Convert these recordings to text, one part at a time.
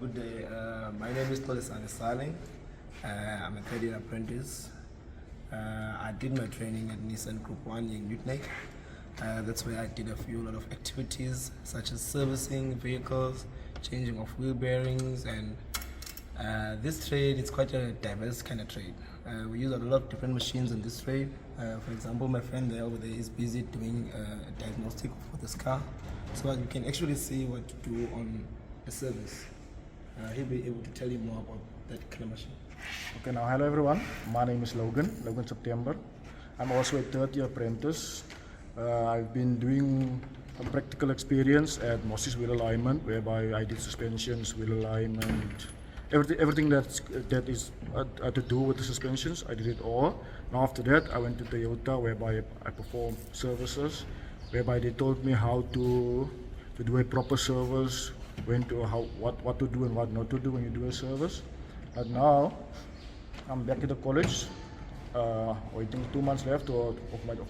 Good day. My name is Xolisani Sallie. I'm a third-year apprentice. I did my training at Nissan Group 1 in Uitenhage. That's where I did a lot of activities such as servicing vehicles, changing of wheel bearings, and this trade is quite a diverse kind of trade. We use a lot of different machines in this trade. For example, my friend there over there is busy doing a diagnostic for this car, so that you can actually see what to do on a service. He'll be able to tell you more about that kind of machine. Okay, now hello everyone. My name is Logan September. I'm also a third-year apprentice. I've been doing a practical experience at Mossies Wheel Alignment, whereby I did suspensions, wheel alignment, everything that is to do with the suspensions. I did it all. And after that, I went to Toyota, whereby I performed services, whereby they told me how to do a proper service, what to do and what not to do when you do a service. And now I'm back at the college, waiting 2 months left of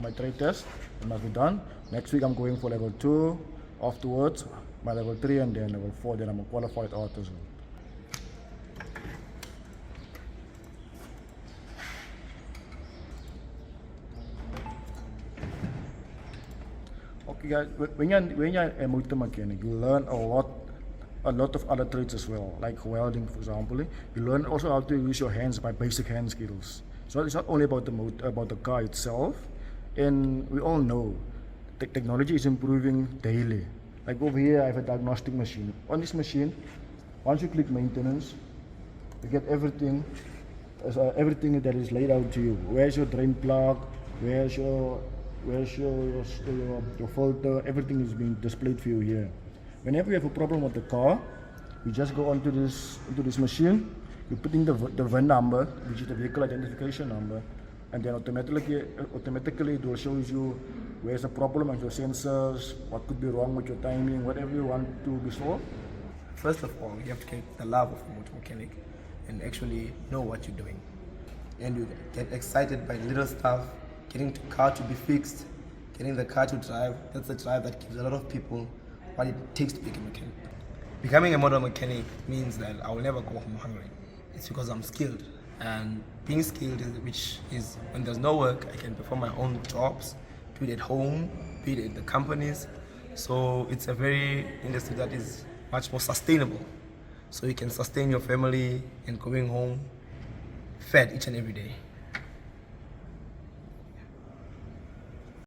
my trade test. It must be done. Next week I'm going for level 2, afterwards my level 3, and then level 4, then I'm a qualified artisan. Okay guys, when you're a motor mechanic, you learn a lot of other trades as well, like welding, for example. You learn also how to use your hands by basic hand skills. So it's not only about the car itself, and we all know technology is improving daily. Like over here, I have a diagnostic machine. On this machine, once you click maintenance, you get everything that is laid out to you. Where's your drain plug? Where's your filter? Everything is being displayed for you here. Whenever you have a problem with the car, you just go onto this machine, you put in the VIN number, which is the vehicle identification number, and then automatically it will show you where's the problem and your sensors, what could be wrong with your timing, whatever you want to be solved. First of all, you have to get the love of a motor mechanic and actually know what you're doing. And you get excited by little stuff, getting the car to be fixed, getting the car to drive. That's the drive that gives a lot of people what it takes to become a mechanic. Becoming a motor mechanic means that I will never go home hungry. It's because I'm skilled, and being skilled which is when there's no work, I can perform my own jobs, do it at home, be it at the companies. So it's a very industry that is much more sustainable. So you can sustain your family and going home fed each and every day.